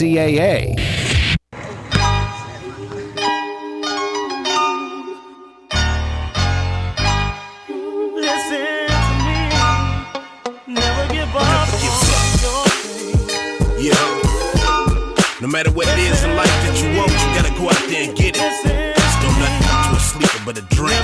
CAA. No matter what it is in life that you want, you gotta go out there and get it. It's don't nothing come to a sleeper but a dream.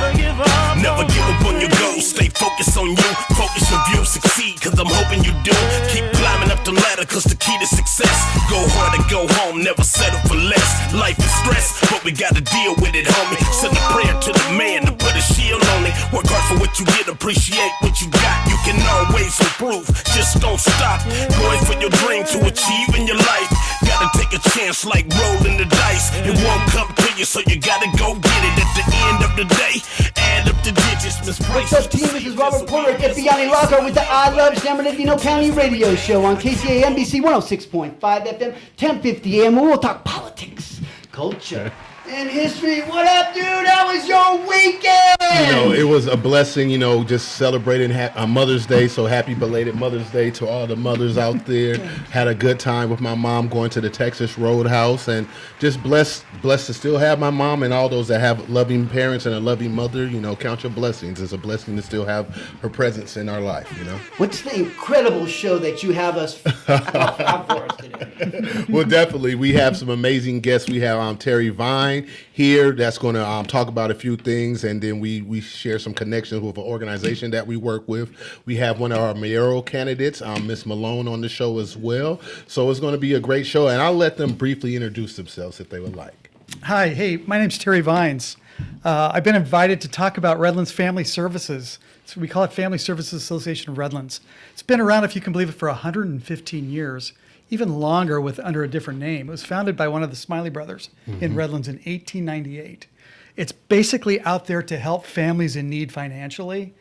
Never give up on your goals, stay focused on you. Focus your view, succeed, cause I'm hoping you do. Keep climbing up the ladder, cause the key to success. Go hard and go home, never settle for less. Life is stress, but we gotta deal with it, homie. Send a prayer to the man to put a shield on it. Work hard for what you get, appreciate what you got. You can always improve, just don't stop. Going for your dream to achieve in your life. Gotta take a chance like rolling the dice. It won't come to you, so you gotta go get it. At the end of the day, add up the digits. What's up, team? This is Robert Porter at Biani Rocker with the I Love San Bernardino County radio show on KCA NBC 106.5 FM, 1050 AM. We'll talk politics, culture, and history. What up, dude? How was your weekend? You know, it was a blessing, you know, just celebrating Mother's Day. So happy belated Mother's Day to all the mothers out there. Had a good time with my mom going to the Texas Roadhouse, and just blessed to still have my mom and all those that have loving parents and a loving mother. You know, count your blessings. It's a blessing to still have her presence in our life, you know. What's the incredible show that you have us out for us today? Well, definitely. We have some amazing guests. We have Terry Vine here that's going to talk about a few things, and then we share some connections with an organization that we work with. We have one of our mayoral candidates, Miss Malone, on the show as well. So it's going to be a great show, and I'll let them briefly introduce themselves if they would like. Hi, hey, my name's Terry Vines. I've been invited to talk about Redlands Family Services. So we call it Family Services Association of Redlands. It's been around, if you can believe it, for 115 years. Even longer under a different name. It was founded by one of the Smiley brothers in Redlands in 1898. It's basically out there to help families in need financially.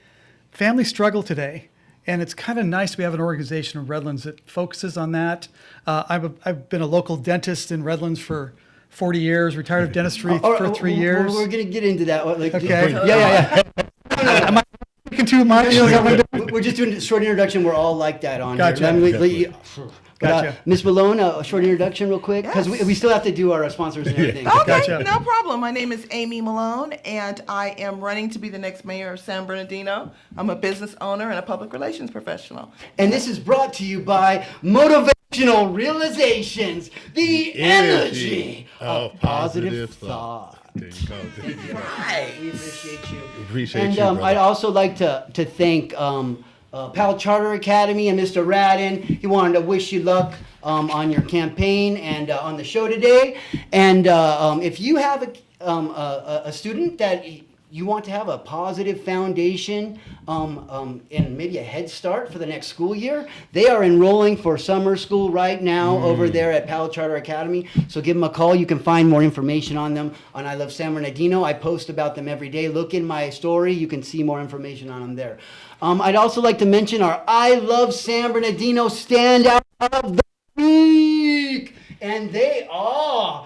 Families struggle today, and it's kind of nice to have an organization in Redlands that focuses on that. I've been a local dentist in Redlands for 40 years, retired of dentistry for 3 years. We're going to get into that. Okay. Yeah. Am I speaking too much? We're just doing a short introduction. We're all like that on Gotcha. here. Gotcha. Ms. Malone, a short introduction real quick, because we still have to do our sponsors and everything. Okay, Gotcha. No problem. My name is Amy Malone, and I am running to be the next mayor of San Bernardino. I'm a business owner and a public relations professional. And this is brought to you by Motivational Realizations, the energy of positive thought. There you go. Right. We appreciate you. Appreciate and you, brother. I'd also like to thank Pal Charter Academy and Mr. Radin. He wanted to wish you luck on your campaign and on the show today. And if you have a student that you want to have a positive foundation and maybe a head start for the next school year, they are enrolling for summer school right now over there at Pal Charter Academy. So give them a call. You can find more information on them on I Love San Bernardino. I post about them every day. Look in my story. You can see more information on them there. I'd also like to mention our I Love San Bernardino Standout of the Week. And they are...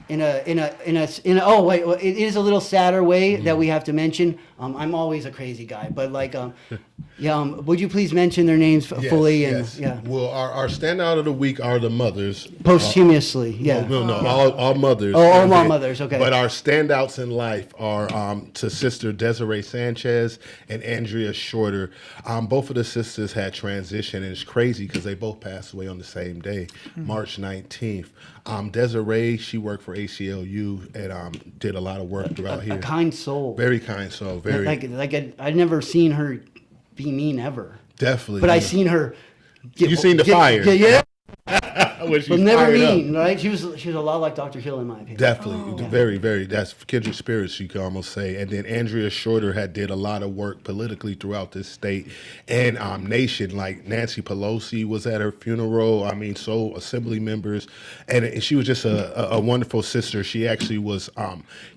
it is a little sadder way that we have to mention. I'm always a crazy guy, but would you please mention their names fully? Yes. Yeah. Well, our standout of the week are the mothers. Posthumously, yeah. No, all mothers. All mothers, okay. But our standouts in life are to Sister Desiree Sanchez and Andrea Shorter. Both of the sisters had transitioned, and it's crazy because they both passed away on the same day, March 19th. Desiree, she worked for ACLU and did a lot of work throughout here. A kind soul. Very kind soul. Very. I'd never seen her be mean ever. Definitely. But I seen her. You seen the fire. Yeah. When she But never fired up. mean, right? She was a lot like Dr. Hill in my opinion. Definitely, very, very. That's kindred spirits, you could almost say. And then Andrea Shorter did a lot of work politically throughout this state and nation. Like Nancy Pelosi was at her funeral. I mean, so assembly members, and she was just a wonderful sister. She actually was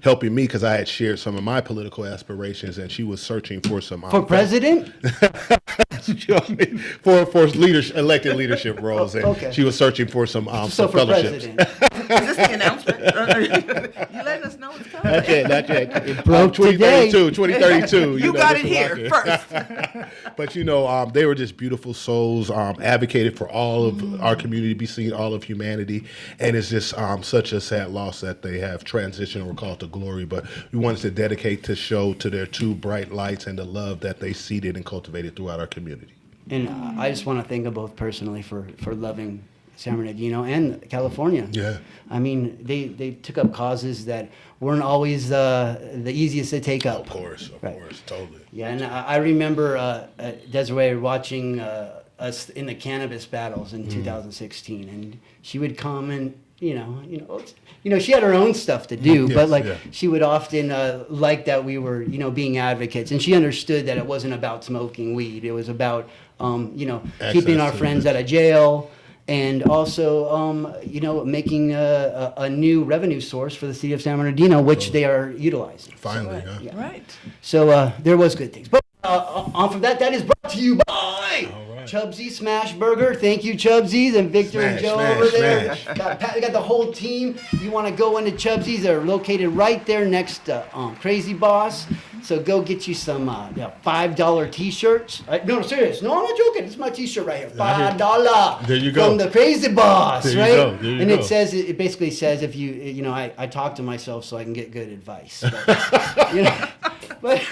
helping me because I had shared some of my political aspirations, and she was searching for some For president? for leadership, elected leadership roles, and Okay. she was searching for some So for fellowships. president, Is this the announcement? You letting us know it's coming? Not yet, not yet. it broke today. 2032. You know, got this it is here out there. first. But they were just beautiful souls, advocated for all of our community to be seen, all of humanity, and it's just such a sad loss that they have transitioned or called to glory. But we wanted to dedicate this show to their two bright lights and the love that they seeded and cultivated throughout our community. And I just want to thank them both personally for loving San Bernardino and California. Yeah. I mean, they took up causes that weren't always the easiest to take up. Of course, totally. Yeah, and I remember Desiree watching us in the cannabis battles in 2016, and she would come and she had her own stuff to do, Yes, but yeah. she would often like that we were being advocates, and she understood that it wasn't about smoking weed; it was about keeping our to friends it. out of jail. And also, making a new revenue source for the city of San Bernardino, which they are utilizing. Finally, huh? Yeah. Right. So there was good things. But on from that is brought to you by right. Chubsy Smash Burger. Thank you, Chubsy's, and Victor and Smash, Joe smash, over there. smash. Got the whole team. You want to go into Chubsy's? They're located right there next to Crazy Boss. So go get you some $5 T-shirts. No, serious. No, I'm not joking. It's my T-shirt right here. $5. There you go. From the Crazy Boss, There you right? go, there you and go. it basically says if I talk to myself so I can get good advice. But,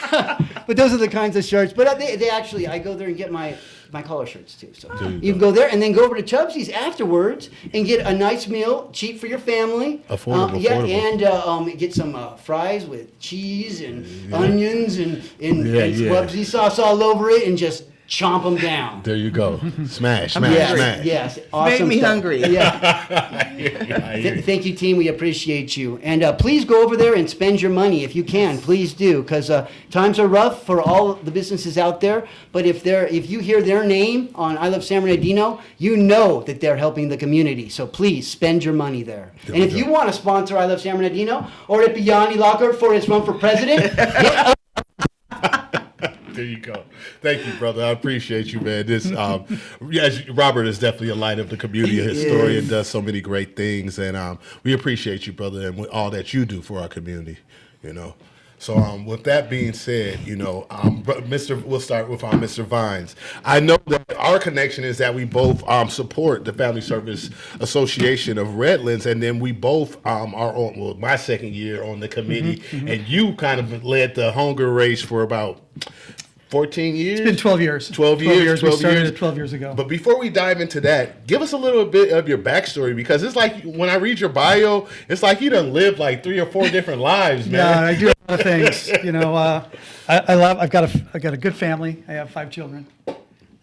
but those are the kinds of shirts. But they actually, I go there and get my collar shirts too. So you can go there and then go over to Chubsy's afterwards and get a nice meal, cheap for your family. Affordable, Yeah, affordable. and get some fries with cheese and onions and Yeah, yeah. Chubsy sauce all over it and just chomp them down. There you go. Smash, Yes, smash. yes, awesome. me stuff. hungry. Yeah. Thank you, team. We appreciate you. And please go over there and spend your money if you can. Please do, because times are rough for all the businesses out there. But if you hear their name on I Love San Bernardino, you know that they're helping the community. So please spend your money there. There and we if go. you want to sponsor I Love San Bernardino or if Yanni Locker for his run for president, hit There you go. Thank you, brother. I appreciate you, man. This, Robert is definitely a light of the community, a historian, does so many great things, and we appreciate you, brother, and all that you do for our community. So, with that being said, we'll start with Mr. Vines. I know that our connection is that we both support the Family Service Association of Redlands, and then we both are on my second year on the committee, and you kind of led the hunger race for about 14 years? It's been 12 years. 12 years. We started it 12 years ago. But before we dive into that, give us a little bit of your backstory, because it's like when I read your bio, it's like you done lived like 3 or 4 different lives, man. Yeah, I do a lot of things. I've got a good family. I have 5 children.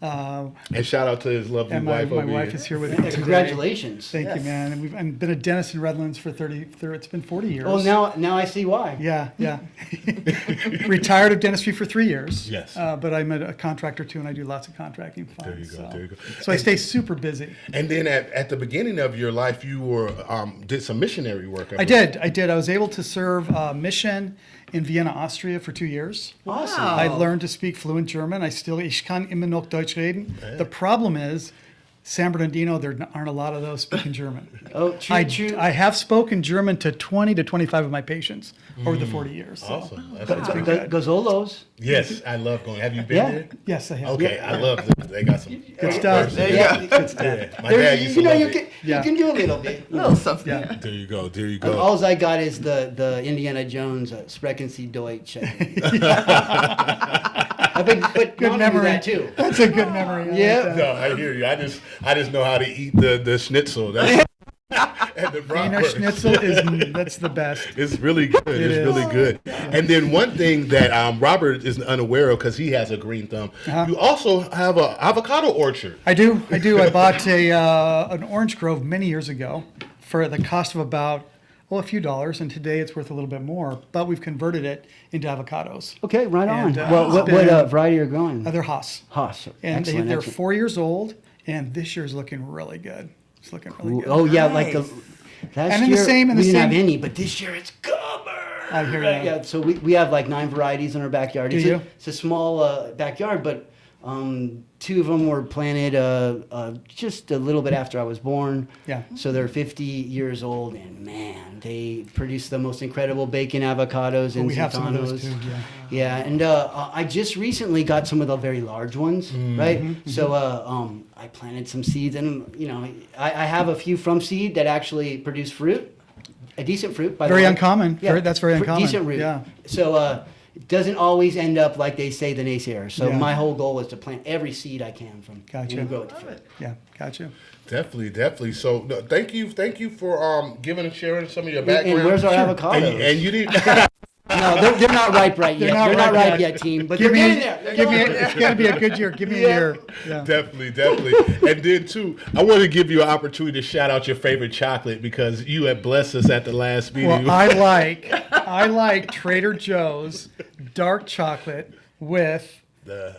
And shout out to his lovely And my wife over wife here. is here with me Yeah, today. congratulations. Thank Yes. you, man. And I've been a dentist in Redlands for it's been 40 years. Oh, now I see why. Yeah. Retired of dentistry for 3 years. Yes. But I'm a contractor too, and I do lots of contracting fun. There you go, there you go. So I stay super busy. And then at the beginning of your life, you were did some missionary work. I did. I was able to serve a mission in Vienna, Austria for 2 years. Awesome. I learned to speak fluent German. Ich kann immer noch Deutsch reden. The problem is, San Bernardino, there aren't a lot of those speaking German. Oh, true. I have spoken German to 20 to 25 of my patients over the 40 years. So. Awesome. That's Gazolos. yes, I love going. Have you been Yeah. there? Yes, I have. Okay, I love them. They got some Good stuff. There you Yeah. go. Yeah, my dad used to love it. You can do a little bit. A little something. Yeah. There you go. There you go. All I got is the Indiana Jones Sprechen Sie Deutsch. But Good not only memory. that too. That's a good memory. I Yeah. like that. No, I hear you. I just know how to eat the schnitzel. That's, and the Wiener bratwurst. Schnitzel that's the best. It's really good. It's is. really good. And then one thing that Robert is unaware of, because he has a green thumb, you also have an avocado orchard. I do. I bought an orange grove many years ago for the cost of about a few dollars, and today it's worth a little bit more. But we've converted it into avocados. Okay, right on. And, Well, what variety are you growing? They're Haas, Haas. and Excellent, they're excellent. 4 years old, and this year's looking really good. It's looking really good. Oh yeah, like the Nice. last And in the year same- in we the didn't have same- any, but this year it's covered. I hear Right, ya. yeah, so we have like 9 varieties in our backyard. Do It's you? It's a small backyard, but Two of them were planted just a little bit after I was born. Yeah. So they're 50 years old, and man, they produce the most incredible bacon avocados and We have some of those sultanos. too, yeah. Yeah, and I just recently got some of the very large ones, right? So I planted some seeds, and I have a few from seed that actually produce fruit, a decent fruit. By the Very way. uncommon. That's very uncommon. Decent root. Yeah. So it doesn't always end up like they say, the naysayers. So Yeah. my whole goal is to plant every seed I can from Gotcha. and grow it to fruit. Yeah, gotcha. Definitely. So no, thank you for giving and sharing some of your background. And where's our avocados? And you didn't. No, they're not ripe right yet. They're not ripe yet, team. But Give they're me, getting there. give me. It's gonna be a good year. Give me a year. Yeah. Definitely. And then too, I want to give you an opportunity to shout out your favorite chocolate because you had blessed us at the last meeting. Well, I like Trader Joe's dark chocolate with the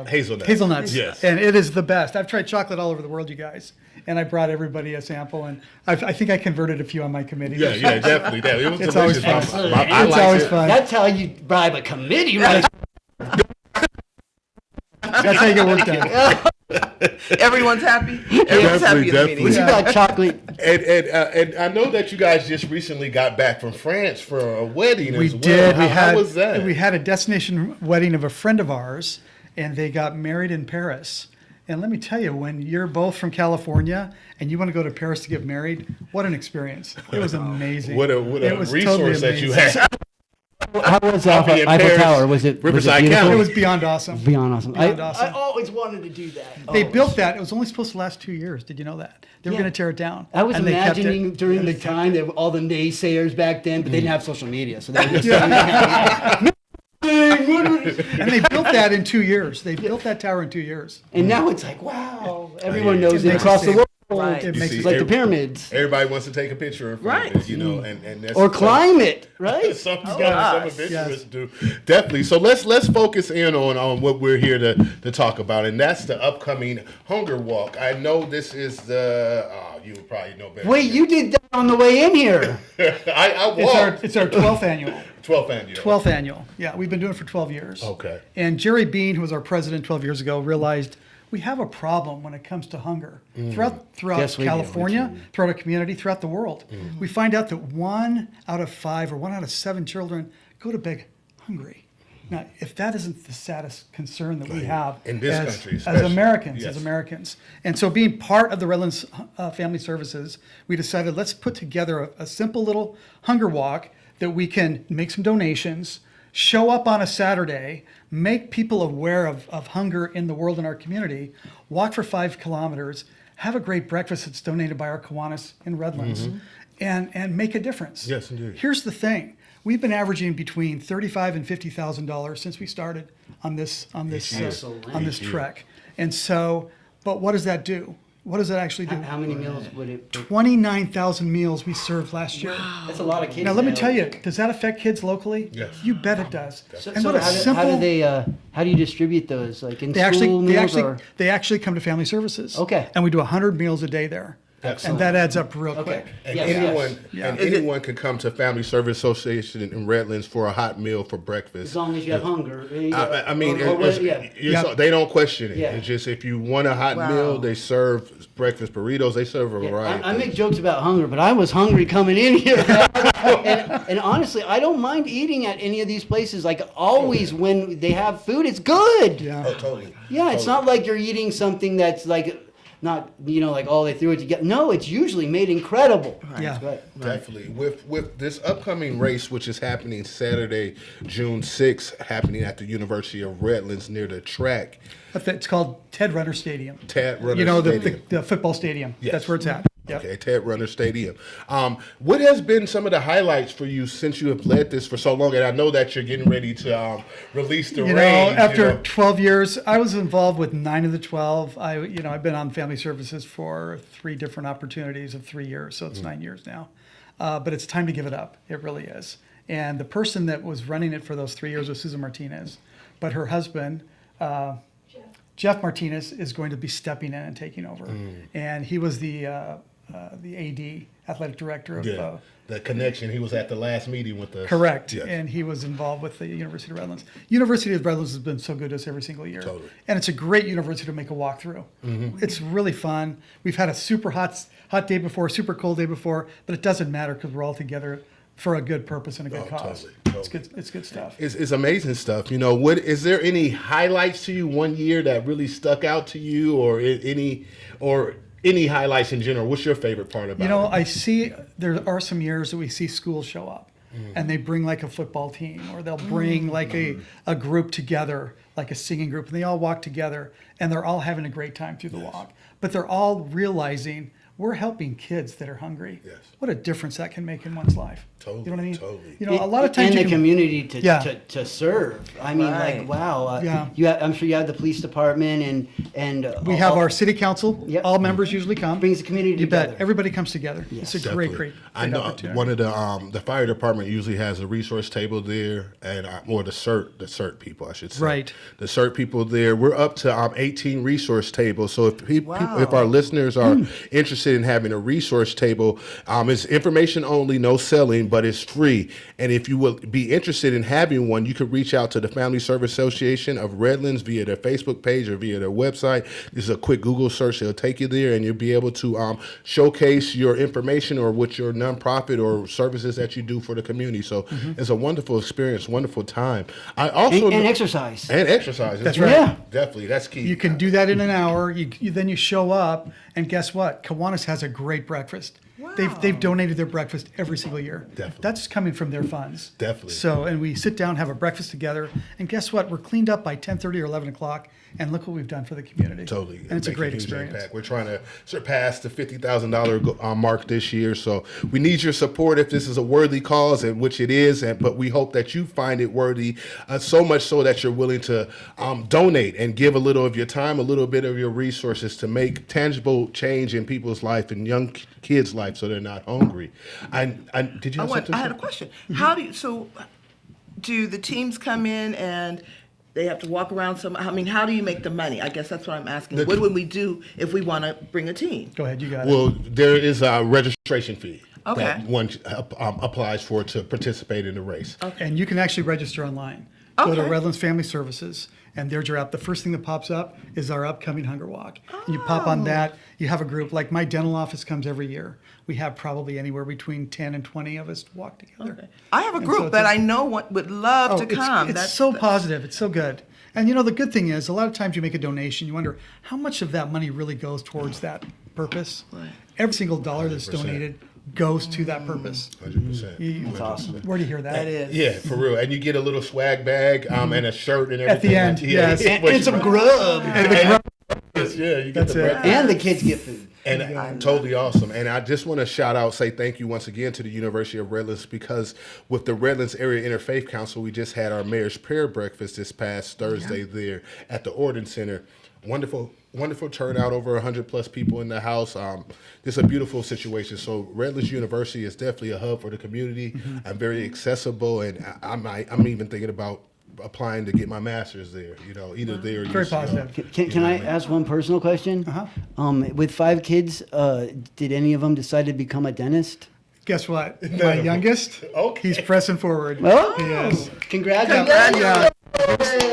Hazelnuts. Hazelnuts. Yes. And it is the best. I've tried chocolate all over the world, you guys. And I brought everybody a sample, and I think I converted a few on my committee. yeah, definitely. It was It's always delicious. fun. I It's liked always it. fun. That's how you bribe a committee, right? That's how you get work done. Everyone's happy. Everyone's happy in the Definitely. meeting. You got chocolate. And I know that you guys just recently got back from France for a wedding We as well. did. How was that? We had a destination wedding of a friend of ours, and they got married in Paris. And let me tell you, when you're both from California and you want to go to Paris to get married, what an experience! It was amazing. What a It was resource totally that you amazing. had. How was I'll be in Eiffel Paris, Tower? Was it Riverside beautiful? County. It was beyond awesome. Beyond awesome. Beyond I awesome. always wanted to do that. They Always. built that. It was only supposed to last 2 years. Did you know that? They were Yeah. going to tear it down. I was and they kept it. imagining during And the they kept time it. that all the naysayers back then, but they didn't have social media, so they were just saying, And they built that in 2 years. They built that tower in 2 years. and now it's like, wow, everyone Yeah. knows It it makes across it the safe. world. Right. It You makes see, It's like the pyramids. Everybody wants to take a picture in front of Right. it, and that's Or climb it, right? Some gosh. adventurous do. Definitely. So let's focus in on what we're here to talk about, and that's the upcoming Hunger Walk. I know this is the you would probably know better. Wait, you did that on the way in here. I walked. It's our 12th annual. 12th annual. 12th annual. Yeah, we've been doing it for 12 years. Okay. And Jerry Bean, who was our president 12 years ago, realized we have a problem when it comes to hunger throughout Yes, we do. California, throughout our community, throughout the world. We find out that 1 out of 5 or 1 out of 7 children go to bed hungry. Now, if that isn't the saddest concern that we have In this as, country as especially. Americans, Yes. And so being part of the Redlands Family Services, we decided let's put together a simple little hunger walk that we can make some donations, show up on a Saturday, make people aware of hunger in the world in our community, walk for 5 kilometers, have a great breakfast that's donated by our Kiwanis in Redlands, and make a difference. Yes, indeed. Here's the thing. We've been averaging between $35,000 and $50,000 since we started on this trek. And so, but what does that do? What does that actually do? How many meals would it? 29,000 meals we served last year. That's a lot of kids. Now let me tell you, does that affect kids locally? Yes. You bet it does. So, And so what a how, simple. do they? How do you distribute those? Like in They school meals actually, or? they actually come to Family Services. Okay. And we do 100 meals a day there. Excellent. And that adds up real Okay. quick. And Yes, anyone yes. and Is it- anyone can come to Family Service Association in Redlands for a hot meal for breakfast. As long as you have hunger. I mean, Or what- yeah. they don't question it. Yeah. It's just if you want a hot Wow. meal, they serve breakfast burritos. They serve a Yeah, variety. I of make things. jokes about hunger, but I was hungry coming in here. and honestly, I don't mind eating at any of these places. Like always, when they have food, it's good. Yeah. Oh, totally. Yeah, it's not like you're eating something that's like not like oh they threw it together. No, it's usually made incredible. Yeah. Right. Definitely. With this upcoming race, which is happening Saturday, June 6th, happening at the University of Redlands near the track, It's called Ted Runner Stadium. Ted Runner You know, Stadium. the football stadium. Yes. That's where it's at. Yep. Okay, Ted Runner Stadium. What has been some of the highlights for you since you have led this for so long? And I know that you're getting ready to release the You know, reins. after 12 years, I was involved with 9 of the 12. I've been on Family Services for 3 different opportunities of 3 years, so it's 9 years now. But it's time to give it up. It really is. And the person that was running it for those 3 years was Susan Martinez, but her husband, Jeff Martinez, is going to be stepping in and taking over. And he was the the AD, athletic director of. Yeah. The connection. He was at the last meeting with us. Correct, Yes. and he was involved with the University of Redlands. University of Redlands has been so good to us every single year. Totally. And it's a great university to make a walk through. It's really fun. We've had a super hot day before, super cold day before, but it doesn't matter because we're all together for a good purpose and a good cause. Totally. It's good. It's good stuff. It's amazing stuff. You know, what is there any highlights to you one year that really stuck out to you, or any highlights in general? What's your favorite part about You know, it? I see there are some years that we see schools show up and they bring like a football team, or they'll bring like a group together, like a singing group, and they all walk together and they're all having a great time through the walk. But they're all realizing we're helping kids that are hungry. Yes. What a difference that can make in one's life. Totally, You know what I mean? totally. You know, a lot of times in you the can- community Yeah. to serve. I mean, Right. like wow. Yeah. I'm sure you have the police department and we have our city council. Yep. All members usually come. Brings the community You bet. together. Everybody comes together. It's a great, Definitely. great I know opportunity. one of the fire department usually has a resource table there, and or the CERT people, I should say. Right. The CERT people there. We're up to 18 resource tables. So if Wow. if our listeners are interested in having a resource table, it's information only, no selling, but it's free. And if you will be interested in having one, you could reach out to the Family Service Association of Redlands via their Facebook page or via their website. This is a quick Google search; it'll take you there, and you'll be able to showcase your information or what your nonprofit or services that you do for the community. So it's a wonderful experience, wonderful time. I also and exercise. and exercise. That's right. right. Definitely, that's key. You can do that in an hour. Then you show up, and guess what? Kiwanis has a great breakfast. They've donated their breakfast every single year. Definitely. That's coming from their funds. Definitely. So, and we sit down, have a breakfast together, and guess what? We're cleaned up by 10:30 or 11 o'clock, and look what we've done for the community. Totally. And it's a Make great huge experience. impact. We're trying to surpass the $50,000 mark this year. So we need your support if this is a worthy cause, and which it is. But we hope that you find it worthy, so much so that you're willing to donate and give a little of your time, a little bit of your resources to make tangible change in people's life and young kids' life so they're not hungry. Did you have something? I had a question. How do the teams come in and they have to walk around how do you make the money? I guess that's what I'm asking. What would we do if we want to bring a team? Go ahead, you got it. Well, there is a registration fee Okay. that one applies for to participate in the race. And you can actually register online. Go to Okay. Redlands Family Services, and there's your app. The first thing that pops up is our upcoming Hunger Walk. And you pop on that. You have a group. Like my dental office comes every year. We have probably anywhere between 10 and 20 of us walk together. I have a And group so it's that a- I know would love to it's, come. It's so positive. It's so good. And you know, the good thing is, a lot of times you make a donation, you wonder how much of that money really goes towards that purpose. Right. Every single dollar that's 100%. donated goes to that purpose. 100%. That's awesome. Where do you hear that? That is. Yeah, for real. And you get a little swag bag and a shirt and everything. At the end, yes. And some grub. Yeah, you get That's the it. breakfast. And the kids get food. And totally awesome. And I just want to say thank you once again to the University of Redlands, because with the Redlands Area Interfaith Council, we just had our mayor's prayer breakfast this past Thursday there at the Orden Center. Wonderful turnout, over 100 plus people in the house. It's a beautiful situation. So Redlands University is definitely a hub for the community. I'm very accessible, and I'm even thinking about applying to get my master's there. You know, either there or Very UCO. positive. Can I ask one personal question? With 5 kids, did any of them decide to become a dentist? Guess what? My youngest, Okay. he's pressing forward. Oh, He is. congratulations. Yeah.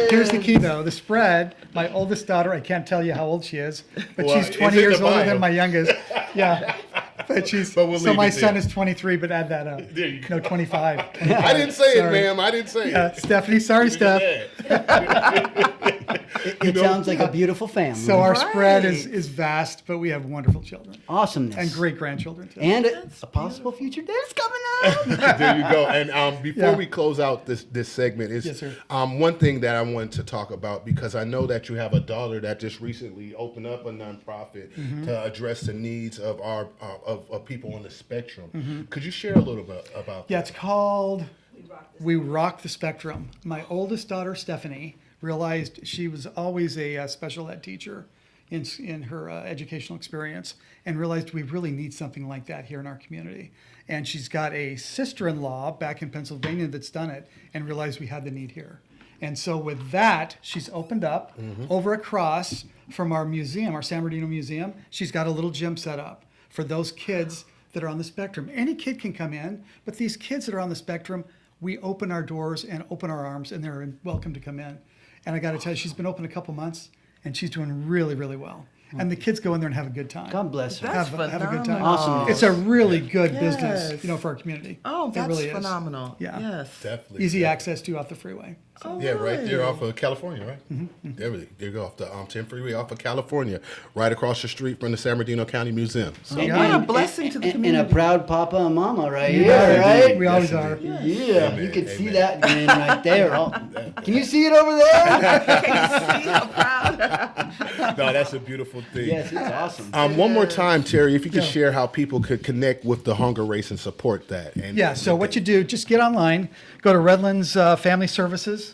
Here's the key, though. The spread, my oldest daughter, I can't tell you how old she is, but Well, she's it's 20 in years the older bio. than my youngest. Yeah. But But we'll so leave my it son there. is 23, but add that up. There you No, 25. I didn't say Sorry. it, ma'am. I didn't say it. Stephanie, sorry, Steph. It sounds like a beautiful family. So our spread Right. is vast, but we have wonderful children Awesomeness. and great grandchildren, too. And a possible future dentist coming up. There you go. And before Yeah. we close out this segment, is Yes, sir. one thing that I wanted to talk about, because I know that you have a daughter that just recently opened up a nonprofit to address the needs of our of people on the spectrum. Could you share a little bit about Yeah, that? it's called We Rock the Spectrum. My oldest daughter, Stephanie, realized she was always a special ed teacher in her educational experience, and realized we really need something like that here in our community. And she's got a sister-in-law back in Pennsylvania that's done it, and realized we had the need here. And so with that, she's opened up over across from our museum, our San Bernardino Museum. She's got a little gym set up for those kids that are on the spectrum. Any kid can come in, but these kids that are on the spectrum, we open our doors and open our arms, and they're welcome to come in. And I got to tell you, she's been open a couple months, and she's doing really, really well. And the kids go in there and have a good time. God bless her. That's Have a good time. phenomenal. Awesome. It's a really good Yes. business, for our community. Oh, It that's really is. phenomenal. Yeah. Yes. Definitely. Easy access to off the freeway. Oh, Yeah, right there really? off of California, right? There you go, off the 10 freeway off of California, right across the street from the San Bernardino County Museum. So, And- What a and- blessing to the and community. a proud papa and mama right You here, got it. right? We always Yes, are. indeed. Yeah, Amen, you can see amen. that grin right there. Can you see it over there? See how proud. no, that's a beautiful thing. Yes, it's awesome. One more time, Terry, if you could Yeah. share how people could connect with the hunger race and support that. And, Yeah, so what you do, just get online, go to Redlands Family Services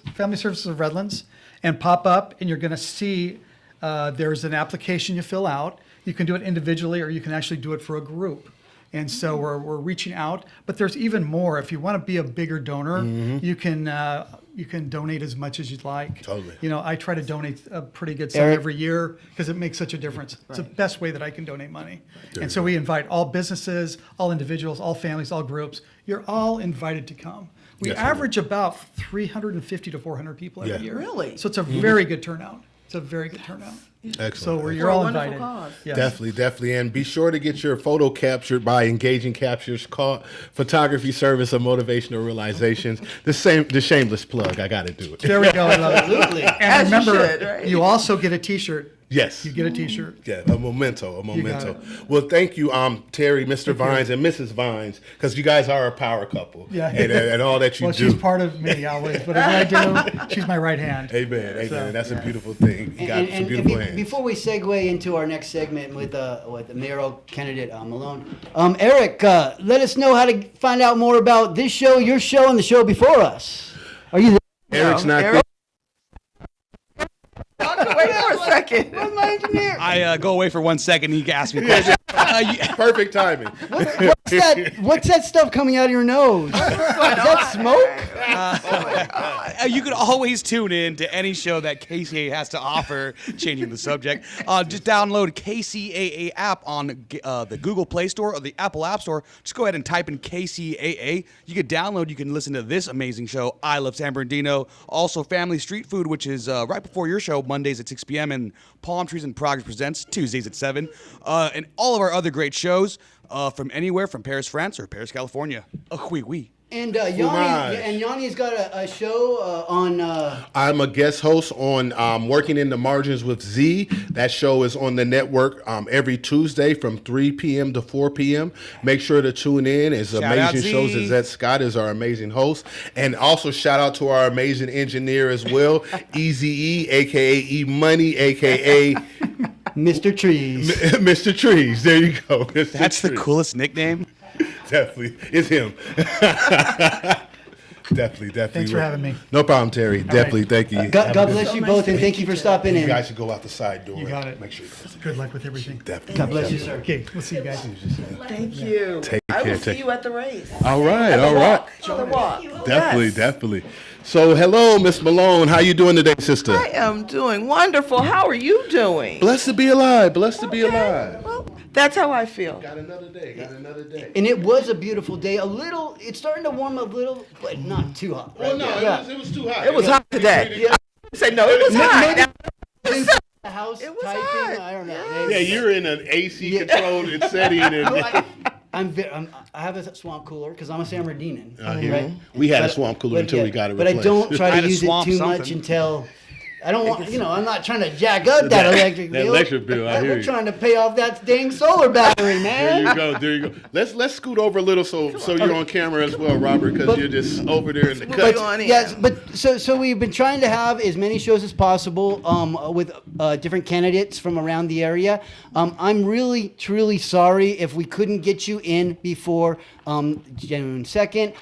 of Redlands, and pop up, and you're going to see there's an application you fill out. You can do it individually, or you can actually do it for a group. And so we're reaching out, but there's even more. If you want to be a bigger donor, you can donate as much as you'd like. Totally. I try to donate a pretty good sum Eric? every year because it makes such a difference. It's the best way that I can donate money. And so we invite all businesses, all individuals, all families, all groups. You're all invited to come. We Yes, average about 350 to 400 people every Yeah. year. Really? So it's a very good turnout. It's a very good turnout. Excellent. So you're For a all wonderful invited. cause. Yes. Definitely. And be sure to get your photo captured by Engaging Captures, called Photography Service of Motivational Realizations. The shameless plug. I got to do it. There we go. I love it. Absolutely. And As you remember, should, right? you also get a T-shirt. Yes. You get a T-shirt. Yeah, a memento. it. Well, thank you, Terry, Mr. Vines, and Mrs. Vines, because you guys are a power couple. Yeah. And all that you Well, do. she's part of me always. Whatever I do, she's my right hand. Amen. So- That's a beautiful thing. You got some beautiful hands. Before we segue into our next segment with the mayoral candidate Malone, Eric, let us know how to find out more about this show, your show, and the show before us. Are you there? Eric's not Eric- Wait for a second. Where's my engineer? I go away for 1 second and you can ask me a question. perfect timing. What's that stuff coming out of your nose? Is that smoke? You can always tune in to any show that KCAA has to offer, changing the subject. Just download KCAA app on the Google Play Store or the Apple App Store. Just go ahead and type in KCAA. You can download, you can listen to this amazing show, I Love San Bernardino. Also, Family Street Food, which is right before your show, Mondays at 6 p.m. and Palm Trees and Progress Presents, Tuesdays at 7. And all of our other great shows from anywhere from Paris, France or Paris, California. Oui, oui. And Fromage. Yanni's got a show on. I'm a guest host on Working in the Margins with Z. That show is on the network every Tuesday from 3 p.m. to 4 p.m. Make sure to tune in. It's Shout out amazing Z. shows. Zette Scott is our amazing host. And also shout out to our amazing engineer as well, Easy E, a.k.a. E Money, a.k.a. Mr. Trees. Mr. Trees. There you go. Mr. That's the Trees. coolest nickname. Definitely. It's him. Definitely. Thanks for having me. No problem, Terry. Definitely. Thank you. God Have a bless good- you both, and thank you for stopping You in. guys should go out the side door. You got it. Make sure you Good luck with everything. definitely. God bless you, sir. Okay, we'll see you guys. Thank you. Take I care, will see take- you at the race. All right. At the All right. walk. On the walk. Definitely. Yes. Definitely. So, hello, Miss Malone. How you doing today, sister? I am doing wonderful. How are you doing? Blessed to be alive. Blessed to be Okay. alive. Well, that's how I feel. Got another day. Got another day. And it was a beautiful day. It's starting to warm up a little, but not too hot. Oh no, Yeah. it was too hot. It was hot today. Yeah. Say no, it was hot. The house It was typing. hot. I don't know. Yeah, you're in an AC Yeah. controlled setting, and I have a swamp cooler because I'm a San Bernardinian. hear right? you. We had a But- swamp cooler but until yeah, we got it But I replaced. don't try to Had to use it swamp too something. much until. I don't want, I'm not trying to jack up that electric that bill. electric bill, I hear We're you. trying to pay off that dang solar battery, man. There you go. There you go. Let's scoot over a little so you're on camera as well, Robert, because you're just over there in the cut. Go on in. Yes, but so we've been trying to have as many shows as possible with different candidates from around the area. I'm really, truly sorry if we couldn't get you in before June 2nd.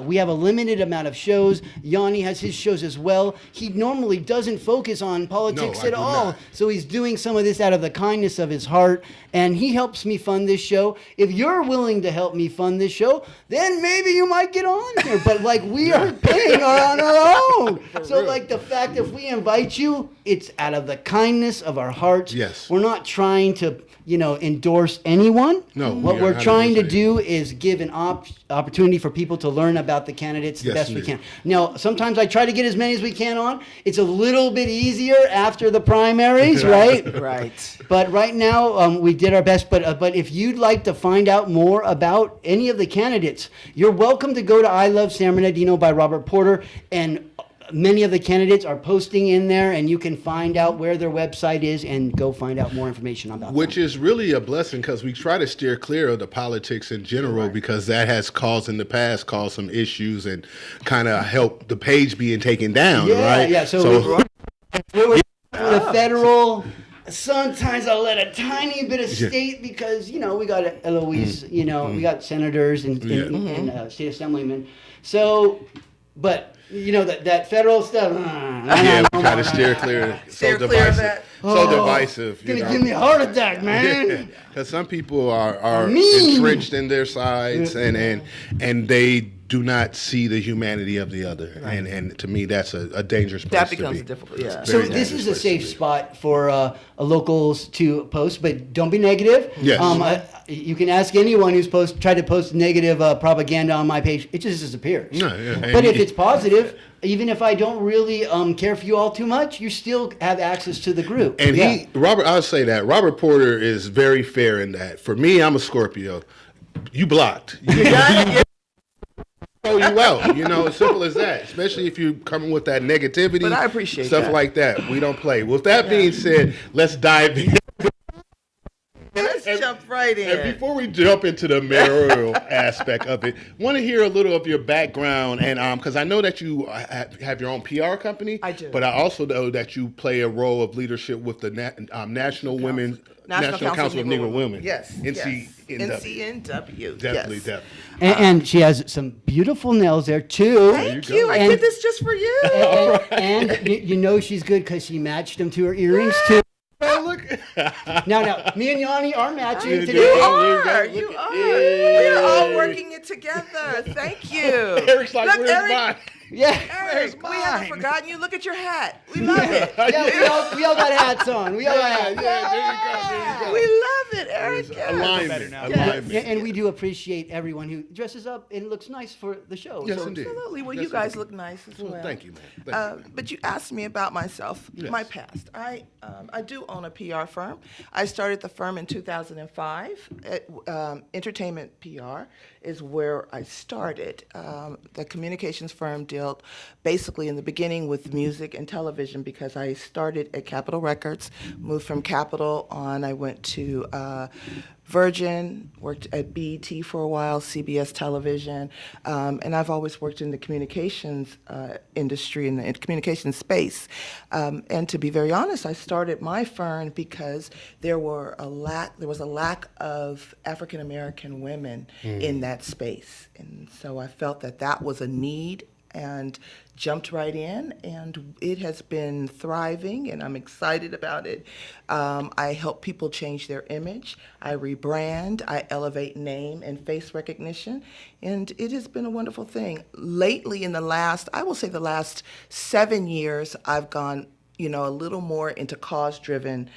We have a limited amount of shows. Yanni has his shows as well. He normally doesn't doesn't focus on politics No, I at do all. not. So he's doing some of this out of the kindness of his heart, and he helps me fund this show. If you're willing to help me fund this show, then maybe you might get on here. But like we are paying on our own. So like the fact if we invite you, it's out of the kindness of our hearts. Yes. We're not trying to, endorse anyone. No, What we are we're trying to 100%. do is give an opportunity for people to learn about the candidates the Yes, best we indeed. can. Now, sometimes I try to get as many as we can on. It's a little bit easier after the primaries, right? Right. But right now, we did our best. But if you'd like to find out more about any of the candidates, you're welcome to go to I Love San Bernardino by Robert Porter, and many of the candidates are posting in there, and you can find out where their website is and go find out more information about Which them. is really a blessing because we try to steer clear of the politics in general because that has caused some issues and kind of helped the page being taken down, right? Yeah. So we're the federal. Sometimes I'll let a tiny bit of state because we got Eloise, we got senators and state assemblymen. So, but that federal stuff. yeah, we try to steer clear. Steer clear of that. So divisive. It's gonna give me a heart attack, man. Because some people are Mean. entrenched in their sides and they do not see the humanity of the other, and to me that's a dangerous place That to becomes be. difficult. Yeah. So Very this dangerous is a place to safe be. spot for locals to post, but don't be negative. Yes. You can ask anyone who's tried to post negative propaganda on my page. It just disappears. Yeah, yeah. But And if it's positive, even if I don't really care for you all too much, you still have access to the group. And Yeah. I'll say that Robert Porter is very fair in that. For me, I'm a Scorpio. You blocked. You throw you out. As simple as that. Especially if you're coming with that negativity. But I appreciate stuff that. like that. We don't play. With that being said, let's dive in. Let's jump right in. And before we jump into the mayoral aspect of it, want to hear a little of your background, and because I know that you have your own PR company. I do. But I also know that you play a role of leadership with the National Council of Negro Women. Yes. NCNW. Definitely, Yes. definitely. And she has some beautiful nails there too. Thank you you. go. I And- did this just for you. And she's good because she matched them to her earrings too. Oh, look. Now, me and Yanni are matching You today. are. Look You at are. it. We're all working it together. Thank you. Eric's like, Look, where's Eric, mine? Yeah. Eric, we haven't forgotten you. Look at your hat. We love it. Yeah, we all got hats on. We all got hats. There you We go. love it, Eric. Yes. Alignment. now. Alignment. Yeah, and we do appreciate everyone who dresses up and looks nice for the show. Yes, So- indeed. Absolutely. Well, Yes, you guys indeed. look nice as well. Thank you, man. Thank you. But you asked me about myself, Yes. my past. I do own a PR firm. I started the firm in 2005. Entertainment PR is where I started. The communications firm dealt basically in the beginning with music and television because I started at Capitol Records, moved from Capitol on. I went to Virgin, worked at BET for a while, CBS Television, and I've always worked in the communications industry, in the communications space. And to be very honest, I started my firm because there was a lack of African American women in that space, and so I felt that was a need and jumped right in, and it has been thriving, and I'm excited about it. I help people change their image. I rebrand. I elevate name and face recognition, and it has been a wonderful thing. Lately, the last 7 years, I've gone, a little more into cause-driven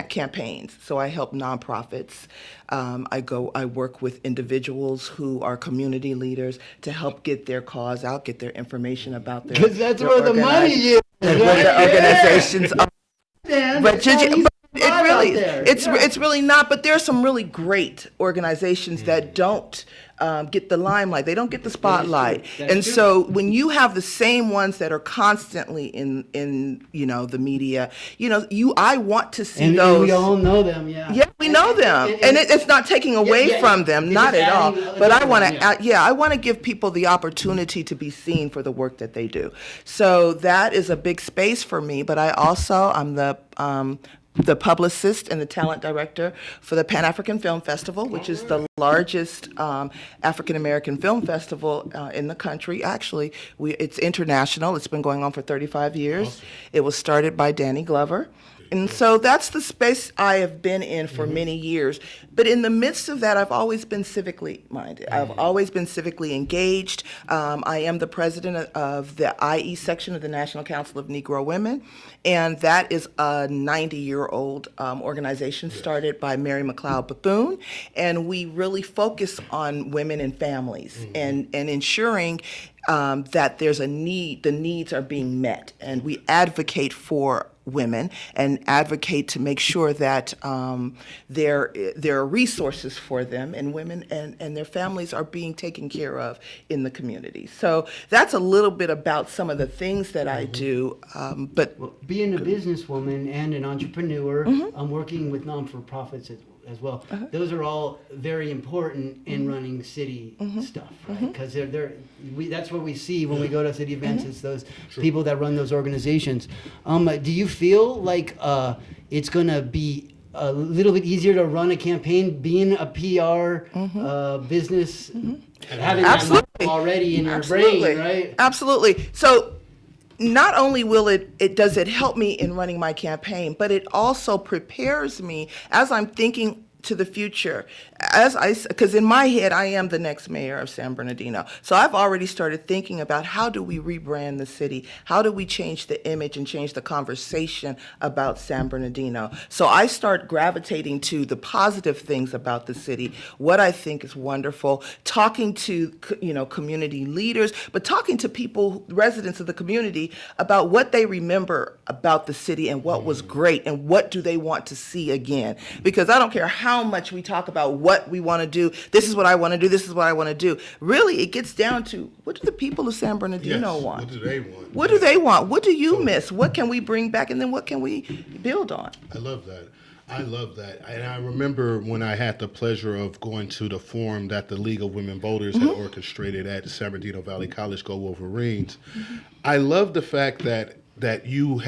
campaigns. So I help nonprofits. I work with individuals who are community leaders to help get their cause out, get their information about their. Because that's their where the money is. Where the organizations are. Man, But it's it's really not. But there are some really great organizations that don't get the limelight. They don't get the spotlight. That's And true. so when you have the same ones that are constantly in the media, I want to see and those. we all know them, yeah. Yeah, we know them, and it's not taking away yeah, from them, it's not just at all. adding a But I different want one, to, I want to give people the opportunity to be seen for the work that they do. So that is a big space for me. But I'm the the publicist and the talent director for the Pan-African Film Festival, which is the largest African-American film festival in the country. Actually, it's international. It's been going on for 35 years. Awesome. It was started by Danny Glover. And so that's the space I have been in for many years. But in the midst of that, I've always been civically minded. I've always been civically engaged. I am the president of the IE section of the National Council of Negro Women. And that is a 90-year-old organization started by Mary McLeod Bethune. And we really focus on women and families and ensuring that there's a need, the needs are being met. And we advocate for women and advocate to make sure that there are resources for them, and women and their families are being taken care of in the community. So that's a little bit about some of the things that I do. But Being a businesswoman and an entrepreneur, I'm working with non-for-profits as well. Those are all very important in running city stuff, right? Because that's what we see when we go to city events. It's those people that run those organizations. Do you feel like it's going to be a little bit easier to run a campaign being a PR business, having that muscle already in your brain, right? Absolutely. So not only will it does it help me in running my campaign, but it also prepares me as I'm thinking to the future. Because in my head, I am the next mayor of San Bernardino. So I've already started thinking about how do we rebrand the city? How do we change the image and change the conversation about San Bernardino? So I start gravitating to the positive things about the city, what I think is wonderful, talking to community leaders, but talking to people, residents of the community, about what they remember about the city and what was great and what do they want to see again. Because I don't care how much we talk about what we want to do, this is what I want to do, this is what I want to do. Really, it gets down to, what do the people of San Bernardino want? What do they want? What do they want? What do you miss? What can we bring back? And then what can we build on? I love that. I love that. And I remember when I had the pleasure of going to the forum that the League of Women Voters had orchestrated at San Bernardino Valley College, Go Wolverines. I love the fact that you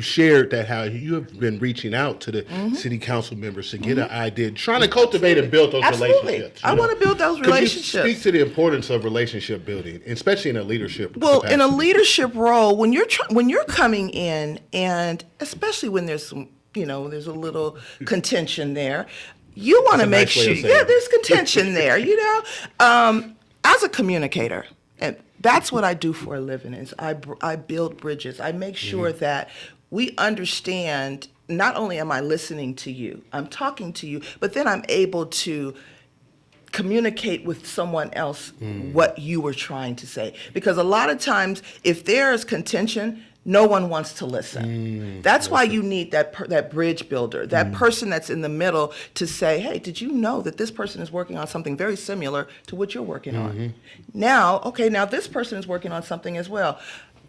shared that how you have been reaching out to the city council members to get an idea, trying to cultivate and build those relationships. I want to build those relationships. Could you speak to the importance of relationship building, especially in a leadership capacity? In a leadership role, when you're coming in, and especially when there's some, there's a little contention there, you want to make sure, there's contention there, as a communicator, and that's what I do for a living, is I build bridges. I make sure that we understand, not only am I listening to you, I'm talking to you, but then I'm able to communicate with someone else what you were trying to say. Because a lot of times, if there's contention, no one wants to listen. That's why you need that bridge builder, that person that's in the middle to say, hey, did you know that this person is working on something very similar to what you're working on? Now this person is working on something as well.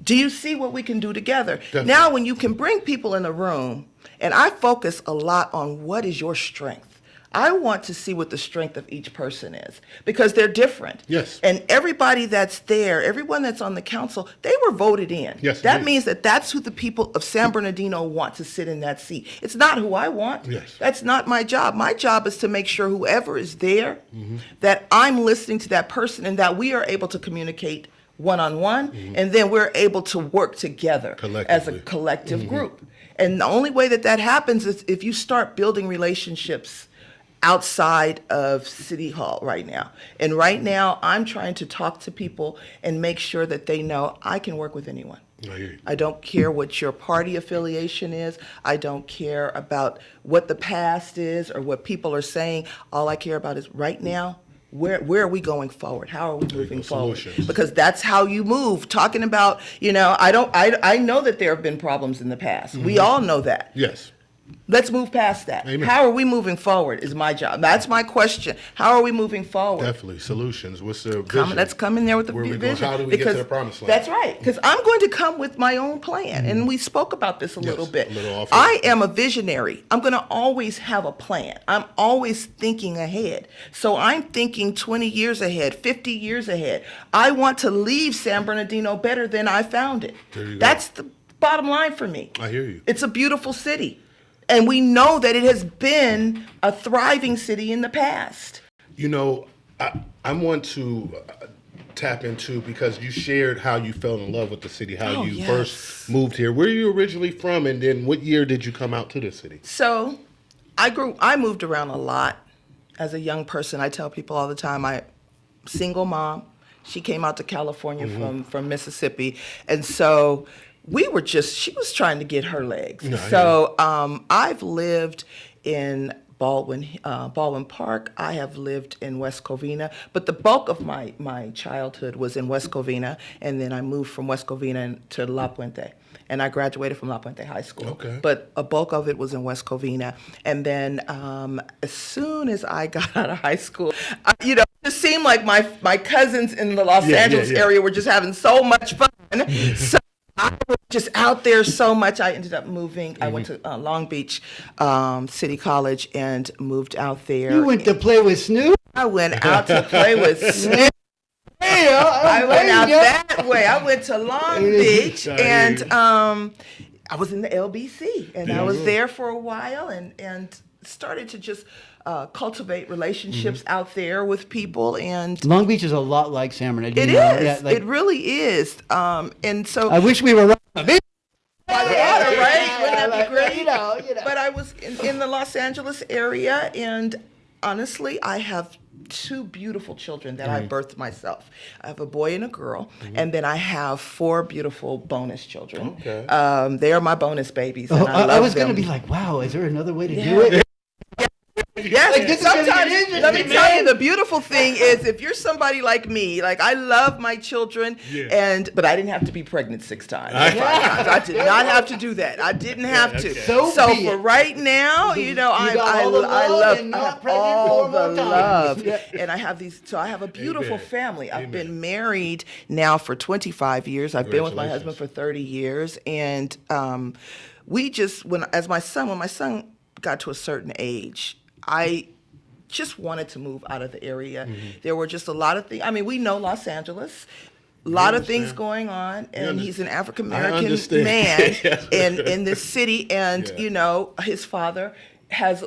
Do you see what we can do together? Definitely. Now, when you can bring people in the room, and I focus a lot on what is your strength. I want to see what the strength of each person is, because they're different. Yes. And everybody that's there, everyone that's on the council, they were voted in. Yes. That means that's who the people of San Bernardino want to sit in that seat. It's not who I want. Yes. That's not my job. My job is to make sure whoever is there, that I'm listening to that person and that we are able to communicate one-on-one, and then we're able to work together as a collective group. And the only way that happens is if you start building relationships outside of City Hall right now. And right now, I'm trying to talk to people and make sure that they know I can work with anyone. I don't care what your party affiliation is. I don't care about what the past is or what people are saying. All I care about is right now, where are we going forward? How are we moving forward? Because that's how you move. Talking about, I know that there have been problems in the past. We all know that. Yes. Let's move past that. Amen. How are we moving forward is my job. That's my question. How are we moving forward? Definitely. Solutions. What's the vision? Let's come in there with the vision. How do we get to the promised land? That's right. Because I'm going to come with my own plan. And we spoke about this a little bit. Off I am a visionary. I'm going to always have a plan. I'm always thinking ahead. So I'm thinking 20 years ahead, 50 years ahead. I want to leave San Bernardino better than I found it. There you go. That's the bottom line for me. I hear you. It's a beautiful city. And we know that it has been a thriving city in the past. You know, I want to tap into, because you shared how you fell in love with the city, how you yes. first moved here. Where are you originally from, and then what year did you come out to the city? So I moved around a lot as a young person. I tell people all the time, single mom. She came out to California from Mississippi. And so she was trying to get her legs. No, so I've lived in Baldwin Park. I have lived in West Covina, but the bulk of my childhood was in West Covina, and then I moved from West Covina to La Puente. And I graduated from La Puente High School. Okay. But a bulk of it was in West Covina. And then as soon as I got out of high school, it just seemed like my cousins in the Los Angeles area were just having so much fun. So I was just out there so much. I ended up moving. I went to Long Beach City College and moved out there. You went to play with Snoop? I went out to play with Snoop. Yeah, I went out that way. I went to Long Beach, and I was in the LBC, and I was there for a while, and started to just cultivate relationships out there with people. And Long Beach is a lot like San Bernardino. it is. Yeah, like, It really is. And so I wish we were right. by the water, right? Wouldn't that be Like, great? you know. But I was in the Los Angeles area, and honestly, I have two beautiful children that I birthed myself. I have a boy and a girl, and then I have 4 beautiful bonus children. Okay. They are my bonus babies, and I love I was them. going to be like, wow, is there another way to do it? Yes, Like, this is gonna get sometimes, interesting, let me tell you, man. the beautiful thing is if you're somebody like me, like I love my children, but I didn't have to be pregnant 6 times, or 5 times. I did not have to do that. I didn't have to. So be for it. right now, You I got all the love love and not I have pregnant all 4 the more times. love, Yeah. and I have these. So I have a beautiful Amen. family. I've Amen. been married now for 25 years. I've been with my husband Congratulations. for 30 years, and we just when my son got to a certain age, I just wanted to move out of the area. There were just a lot of things. I mean, we know Los Angeles, a lot of things going on, and he's an African American understand. man Yes. in this city, and his father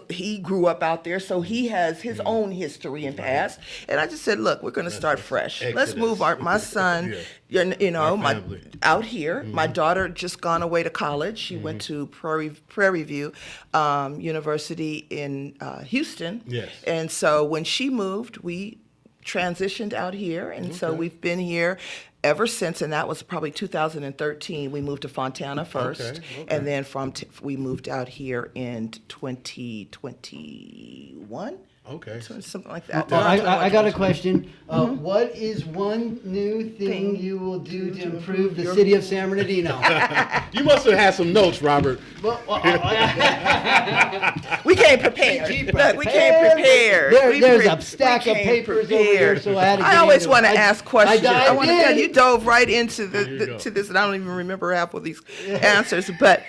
he grew up out there, so he has his own history and past. And I just said, look, we're going to start fresh. Let's move my son, Our family. out here. My daughter just gone away to college. She went to Prairie View University in Houston. Yes. And so when she moved, we transitioned out here, and so we've been here ever since, and that was probably 2013. We moved to Fontana first, and then we moved out here in 2021. Okay. Something like that. I got a question. What is one new thing you will do to improve the city of San Bernardino? You must have had some notes, Robert. We came prepared. Look, we came prepared. There's a stack of papers over here, so I had to I get always into want to it. ask questions. I want to dived tell in. you dove right into There you go. to this, and I don't even remember half of these answers. But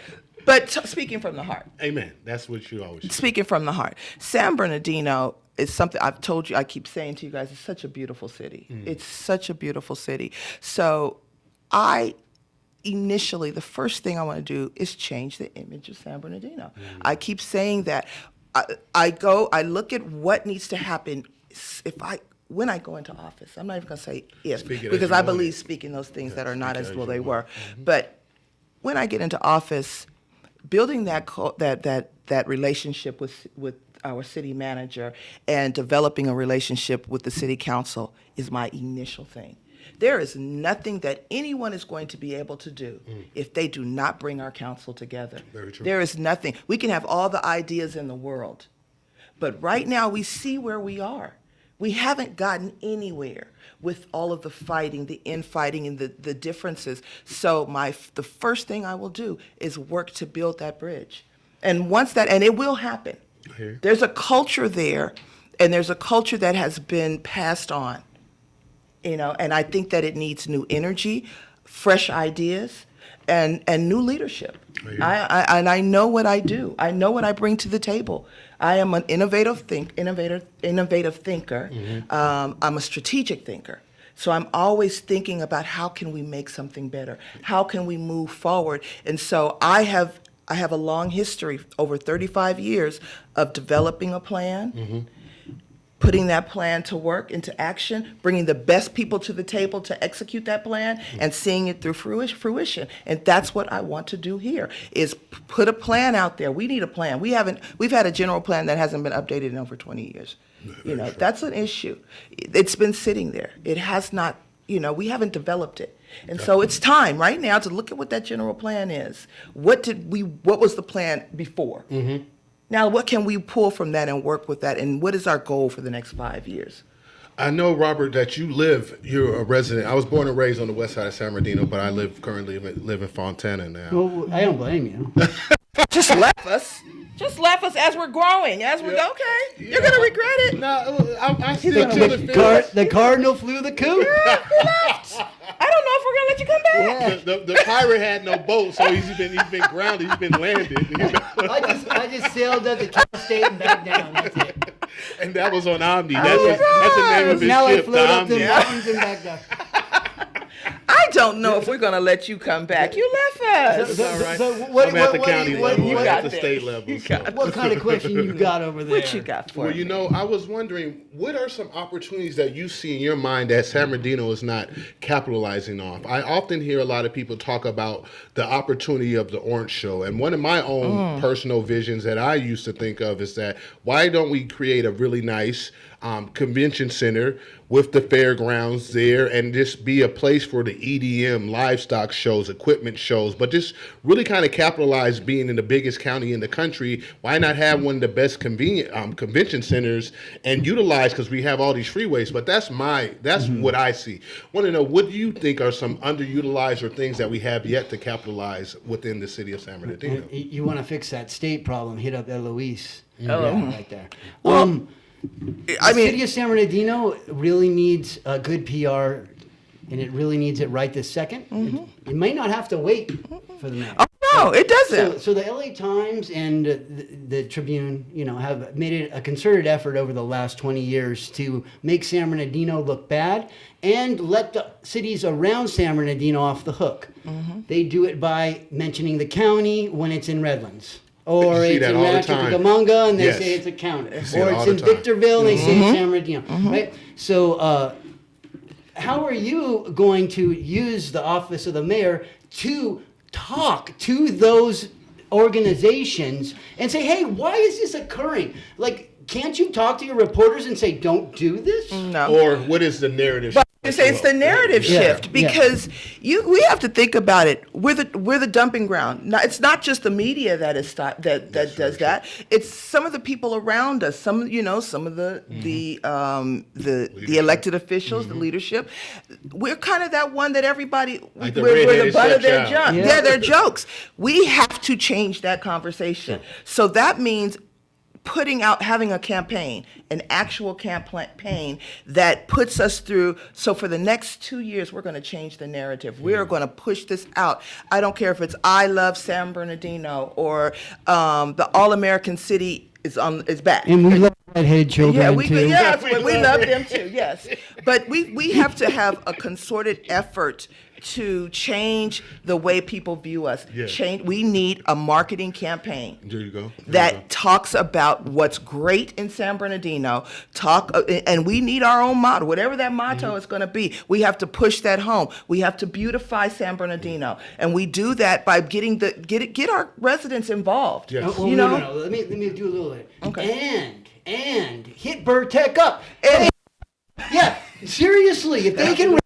speaking from the heart. Amen. That's what you always say. Speaking from the heart, San Bernardino is something I've told you, I keep saying to you guys, it's such a beautiful city. It's such a beautiful city. So initially, the first thing I want to do is change the image of San Bernardino. I keep saying that. I look at what needs to happen when I go into office. I'm not even going to say if, Speak it as because you I want believe it. speaking those things that are not speak as it well as they you were. want. But when I get into office, building that relationship with our city manager and developing a relationship with the city council is my initial thing. There is nothing that anyone is going to be able to do if they do not bring our council together. Very true. There is nothing. We can have all the ideas in the world, but right now we see where we are. We haven't gotten anywhere with all of the fighting, the infighting, and the differences. So the first thing I will do is work to build that bridge. And and it will happen. Here. There's a culture there, and there's a culture that has been passed on, and I think that it needs new energy, fresh ideas, and new leadership. I know what I do. I know what I bring to the table. I am an innovative thinker. I'm a strategic thinker. So I'm always thinking about how can we make something better? How can we move forward? And so I I have a long history, over 35 years, of developing a plan, putting that plan to work, into action, bringing the best people to the table to execute that plan, and seeing it through fruition. And that's what I want to do here, is put a plan out there. We need a plan. We've had a general plan that hasn't been updated in over 20 years. That's an issue. It's been sitting there. It has not, we haven't developed it. And so it's time right now to look at what that general plan is. What was the plan before? Now, what can we pull from that and work with that? And what is our goal for the next 5 years? I know, Robert, that you're a resident. I was born and raised on the west side of San Bernardino, but I currently live in Fontana now. Well, I don't blame you. Just left us. Just left us as we're growing. As we're okay. You're gonna regret it. No, I still feel The cardinal flew the coop. Yeah, he left. I don't know if we're gonna let you come back. The pirate had no boat, so he's been grounded. He's been landed. I just sailed up to Cal State and back down. That's it. And that was on Omni. That's the name of his Now I ship, float the up the Omni. mountains and back down. I don't know if we're gonna let you come back. You left us. All right. So what, I'm at the what- county what- level. what- I'm at the there. state level. What kind of question you got over there? What you got for Well, me? I was wondering, what are some opportunities that you see in your mind that San Bernardino is not capitalizing off? I often hear a lot of people talk about the opportunity of the Orange Show. And one of my own personal visions that I used to think of is that, why don't we create a really nice convention center with the fairgrounds there, and just be a place for the EDM, livestock shows, equipment shows, but just really kind of capitalize being in the biggest county in the country. Why not have one of the best convention centers and utilize, because we have all these freeways, but that's what I see. Want to know, what do you think are some underutilized or things that we have yet to capitalize within the city of San Bernardino? You want to fix that state problem? Hit up Eloise. Hello. Yeah, right there. I The mean, city of San Bernardino really needs a good PR, and it really needs it right this second. You may not have to wait for the mayor. no, it doesn't. So the LA Times and the Tribune, have made it a concerted effort over the last 20 years to make San Bernardino look bad and let the cities around San Bernardino off the hook. They do it by mentioning the county when it's in Redlands. Or see it's that in all the Rancho time. Cucamonga, and they Yes. say it's a county. see Or it all it's the in time. Victorville, and they say it's San Bernardino. Right? So how are you going to use the office of the mayor to talk to those organizations and say, hey, why is this occurring? Like, can't you talk to your reporters and say, don't do this? No. Or what is the narrative? I say it's the narrative shift, because we have to think about it. We're the dumping ground. Now, it's not just the media that does that. It's some of the people around us. Some of the elected officials, the leadership. We're kind of that one that everybody Like the we're the redheaded butt of their stepchild. jokes. Yeah, their jokes. We have to change that conversation. So that means having a campaign, an actual campaign that puts us through. So for the next 2 years, we're going to change the narrative. We're going to push this out. I don't care if it's I Love San Bernardino or the All-American City is back. And we love redheaded children, we too. love them too. Yes, but we have to have a concerted effort to change the way people view us. Yeah. We need a marketing campaign. There you go. That talks about what's great in San Bernardino. And we need our own motto, whatever that motto is going to be. We have to push that home. We have to beautify San Bernardino, and we do that by get our residents involved. Yes. Well, no. Let me do a little bit. Okay. And hit Burtech up. And, yeah, seriously, if they can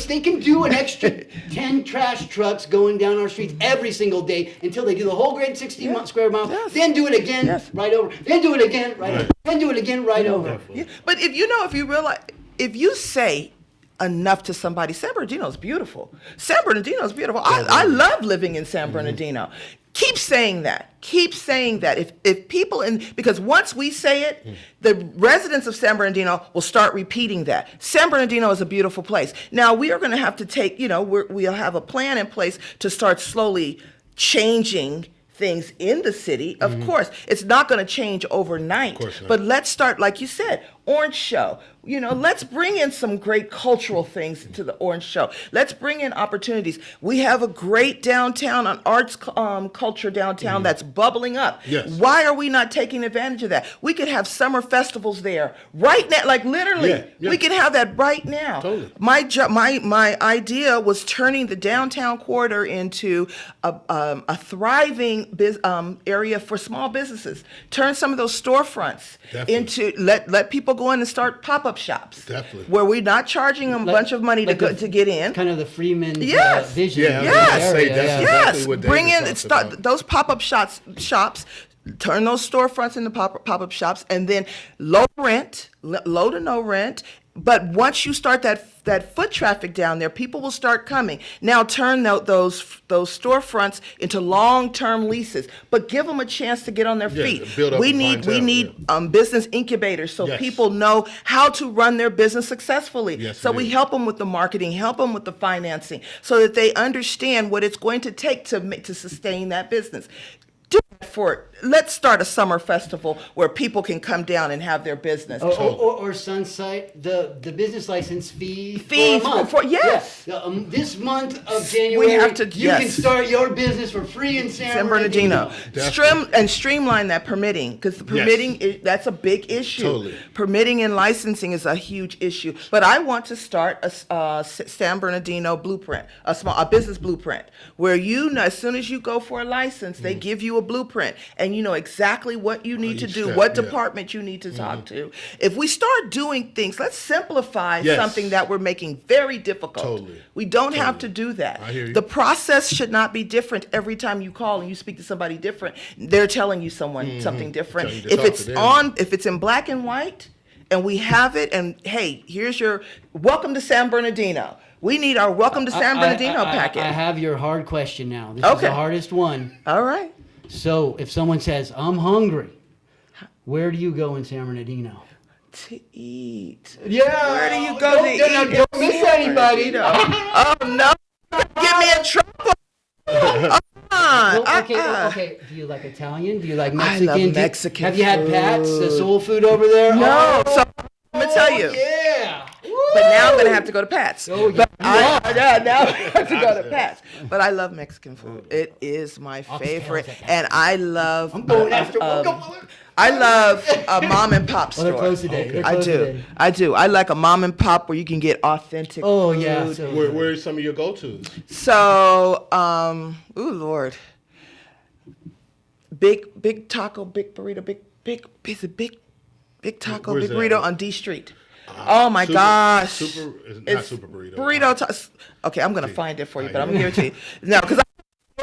they can do an extra 10 trash trucks going down our streets every single day until they do the whole grade 60 square mile. Yes. Then do it again, Yes. right over. Then do it again, right over. Then do it again, right over. Yeah. But if you realize, if you say enough to somebody, San Bernardino is beautiful. San Bernardino is beautiful. I love living in San Bernardino. Keep saying that. Keep saying that. If people because once we say it, the residents of San Bernardino will start repeating that. San Bernardino is a beautiful place. Now we are going to have to take, we'll have a plan in place to start slowly changing things in the city. Of course, it's not going to change overnight. Of course not. But let's start, like you said, Orange Show. Let's bring in some great cultural things to the Orange Show. Let's bring in opportunities. We have a great downtown, an arts culture downtown that's bubbling up. Yes. Why are we not taking advantage of that? We could have summer festivals there right now, like literally. Yeah. We could have that right now. Totally. My idea was turning the downtown corridor into a thriving area for small businesses. Turn some of those storefronts Definitely. into let people go in and start pop-up shops. Definitely. Where we're not charging them a bunch of money to get in. Kind of the Freeman's Yes. vision. Yeah, of Yes. the area, That's yeah. exactly Yes, what bring David in talks about. those pop-up shops, turn those storefronts into pop-up shops, and then low to no rent. But once you start that foot traffic down there, people will start coming. Now turn those storefronts into long-term leases, but give them a chance to get on their Yeah, feet. build up We a need clientele, business incubators so Yes. people know how to run their business successfully. Yes, So we indeed. help them with the marketing, help them with the financing, so that they understand what it's going to take to sustain that business. Let's start a summer festival where people can come down and have their business. Or Sunsight, the business license fee Fee for a month. yes. Yeah. This month of January, have to- you can yes. start your business for free in San Bernardino. Definitely. Streamline that permitting, because the permitting that's a big issue. Totally. Permitting and licensing is a huge issue. But I want to start a San Bernardino blueprint, a business blueprint, where as soon as you go for a license, they give you a blueprint, and you know exactly what you need to Each do, step, what yeah. department you need to talk to. If we start doing things, let's simplify Yes. something that we're making very difficult. Totally. We don't have to Totally. do that. I hear you. The process should not be different every time you call and you speak to somebody different. They're telling you something different. Telling you to If talk it's to them. if it's in black and white, and we have it, and hey, here's your welcome to San Bernardino. We need our welcome to San Bernardino packet. I have your hard question now. This is Okay. the hardest one. All right. So if someone says, I'm hungry, where do you go in San Bernardino? To eat. Yeah. Where do you go to eat? Don't miss in San anybody. Bernardino? Oh no! Get me in trouble. Okay. Do you like Italian? Do you like I Mexican? love Mexican Have you had Pat's, the food. soul food over there? No. Oh, So I'm gonna tell you. yeah. But now I'm gonna have to go to Pat's. Oh, you But are. now I have to go to Pat's. But I love Mexican food. It is my favorite, at that. and I love. I'm going after work. I love a mom and pop Oh, store. they're closed today. They're I closed do. today. I do. I like a mom and pop where you can get authentic. Oh, food. yeah. So, Where are some of your go-tos? So, ooh, Lord. Big taco, big burrito, big piece of big taco, Where's big that? burrito on D Street. Oh my gosh. It's not It's super burrito. Burrito. Okay, I'm gonna find it for you, but I'm gonna give it to you. No, because I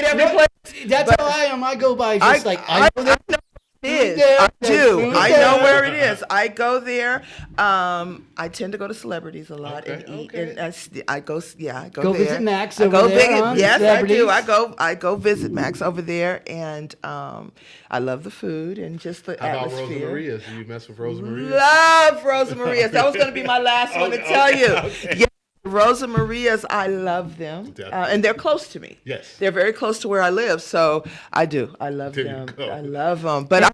every place. that's But how I am. I go by just I know that. know it is. there, I there's do. food I there. know where it is. I go there. I tend to go to celebrities a lot and eat. Okay. And I go. Yeah, I go, Go there. visit Max I over go there, huh? Yes, I do. Celebrities. I go visit Max over there, and I love the food and just the How about Rosa atmosphere. Maria's? Do you mess with Rosa Maria's? Love Rosa Maria's. That was going to be my last one to Okay, tell you. okay. Yeah, Rosa Maria's, I love them. Definitely. And they're close to me. Yes. They're very close to where I live, so I do. I love There you them. go. I love them. But I'm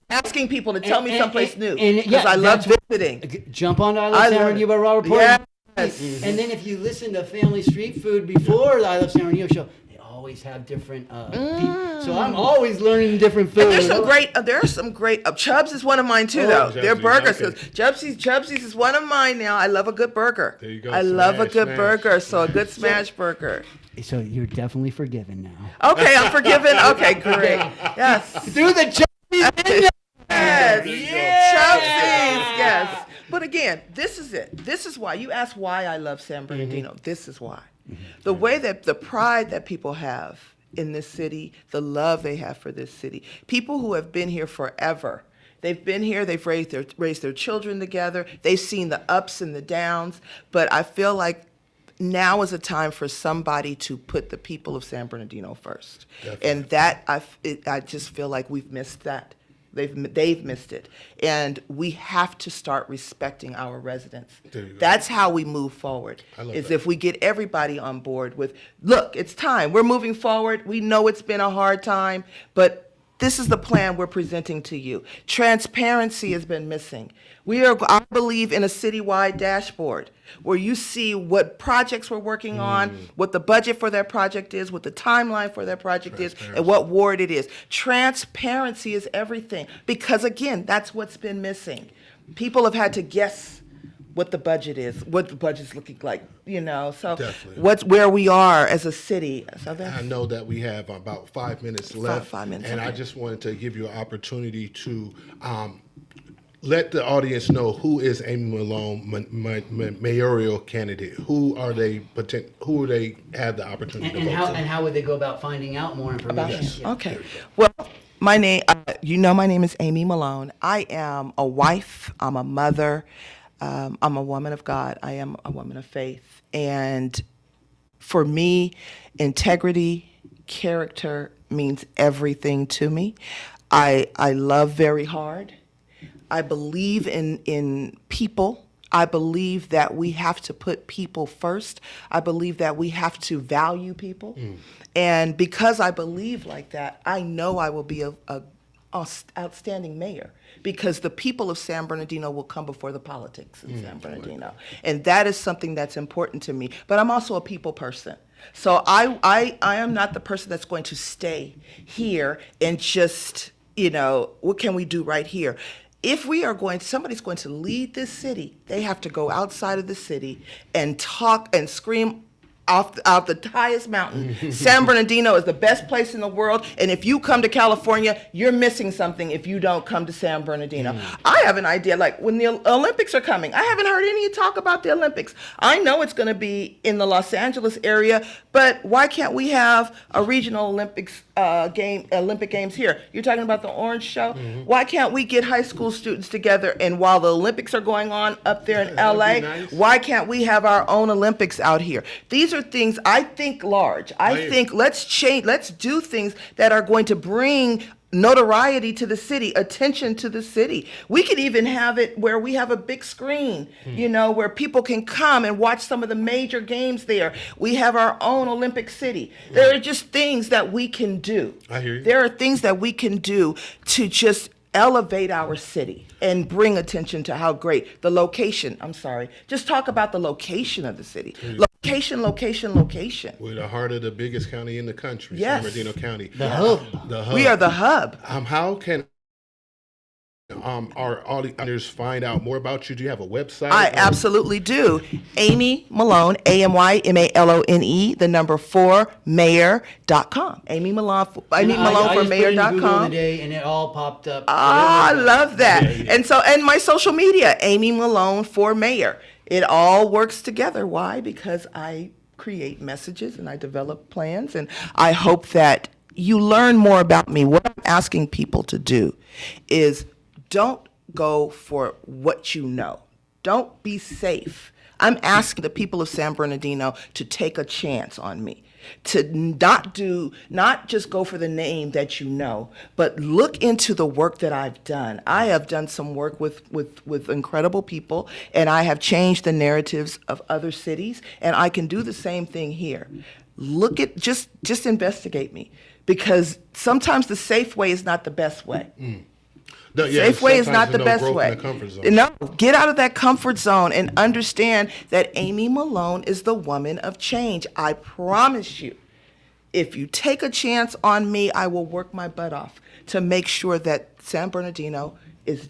asking people to tell me someplace new because yeah, I love that's visiting. Jump on I Love I San love Bernardino it. by Robert Porter. Yes. And then if you listen to Family Street Food before the I Love San Bernardino show, they always have different people. So I'm always learning different food. And there are some great, Chubb's is one of mine too, though. They're Chubb's, burgers. okay. 'Cause Chubb's is one of mine now. I love a good burger. There you go. I love a good Smash. burger, so a good smash burger. So you're definitely forgiven now. Okay, I'm forgiven. Okay, great. Yes. Through the Chelsea's Yes. Yeah. Chelsea's, yes. But again, this is it. This is why. You asked why I love San Bernardino. This is why. The way that the pride that people have in this city, the love they have for this city. People who have been here forever. They've been here, they've raised their children together, they've seen the ups and the downs, but I feel like now is a time for somebody to put the people of San Bernardino first. Definitely. And that, I just feel like we've missed that. They've missed it. And we have to start respecting our residents. There you go. That's how we move forward, I love is that. if we get everybody on board with, look, it's time. We're moving forward. We know it's been a hard time, but this is the plan we're presenting to you. Transparency has been missing. I believe in a citywide dashboard where you see what projects we're working on, what the budget for that project is, what the timeline for that project is, and what ward it is. Transparency is everything because, again, that's what's been missing. People have had to guess what the budget is, what the budget's looking like, so Definitely. what's where we are as a city. So I know that we have about 5 minutes left, 5 minutes, and okay. I just wanted to give you an opportunity to let the audience know who is Amy Malone, mayoral candidate. Who are they? Who they have the opportunity And to how vote and how would they go about finding out more information? Yes. Yeah. Okay. Well, my name, my name is Amy Malone. I am a wife. I'm a mother. I'm a woman of God. I am a woman of faith. And for me, integrity, character means everything to me. I love very hard. I believe in people. I believe that we have to put people first. I believe that we have to value people. And because I believe like that, I know I will be a outstanding mayor because the people of San Bernardino will come before the politics in San Bernardino. And that is something that's important to me. But I'm also a people person. So I am not the person that's going to stay here and just, what can we do right here? If somebody's going to lead this city, they have to go outside of the city and talk and scream off the highest mountain. San Bernardino is the best place in the world, and if you come to California, you're missing something if you don't come to San Bernardino. I have an idea, like when the Olympics are coming, I haven't heard any talk about the Olympics. I know it's going to be in the Los Angeles area, but why can't we have a regional Olympic Games here? You're talking about the Orange Show? Why can't we get high school students together, and while the Olympics are going on up there in LA, nice. why can't we have our own Olympics out here? These are things I think large. I think let's do things that are going to bring notoriety to the city, attention to the city. We could even have it where we have a big screen, where people can come and watch some of the major games there. We have our own Olympic city. There are just things that we can do. I hear you. There are things that we can do to just elevate our city and bring attention to how great the location. Just talk about the location of the city. Location. We're the heart of the biggest county in the country, Yes. San Bernardino County. The hub. The hub. We are the hub. How can our audience find out more about you? Do you have a website? I absolutely do. Amy Malone, AMYMALONE, the number 4, mayor.com. Amy Malone for I just put it in Google mayor.com. today, and it all popped up. I love that. And my social media, Amy Malone for mayor. It all works together. Why? Because I create messages and I develop plans, and I hope that you learn more about me. What I'm asking people to do is don't go for what you know. Don't be safe. I'm asking the people of San Bernardino to take a chance on me, to not just go for the name that you know, but look into the work that I've done. I have done some work with incredible people, and I have changed the narratives of other cities, and I can do the same thing here. Just investigate me, because sometimes the safe way is not the best way. Safe way is not the best way. No, get out of that comfort zone and understand that Amy Malone is the woman of change. I promise you, if you take a chance on me, I will work my butt off to make sure that San Bernardino is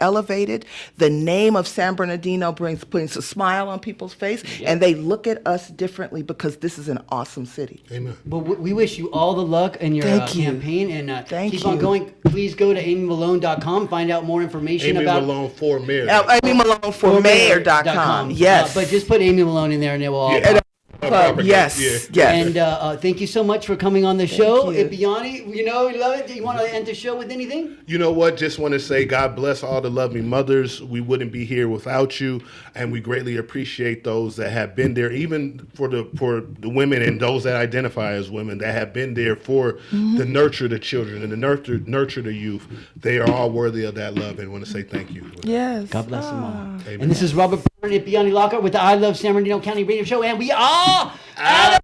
elevated. The name of San Bernardino puts a smile on people's face, and they look at us differently because this is an awesome city. Amen. Well, we wish you all the luck in your Thank you. campaign, and Thank keep on you. going. Please go to amymalone.com, find out more information Amy about Malone for mayor. Amy Malone for mayor.com. Yes. But just put Amy Malone in there, and it will all. Yeah. Yes. Yeah. And thank you so much for coming on the show. you. Biani, we love it. Do you want to end the show with anything? You know what? Just want to say God bless all the loving mothers. We wouldn't be here without you, and we greatly appreciate those that have been there, even for the women and those that identify as women that have been there for the nurture the children and the nurture the youth. They are all worthy of that love, and want to say thank you. Yes. God bless them all. Amen. And this is Robert Byrne and Biani Lockhart with the I Love San Bernardino County Radio Show, and we are out of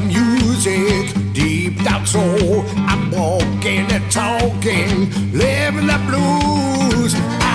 music, deep down soul. I'm walking and talking, living the blues.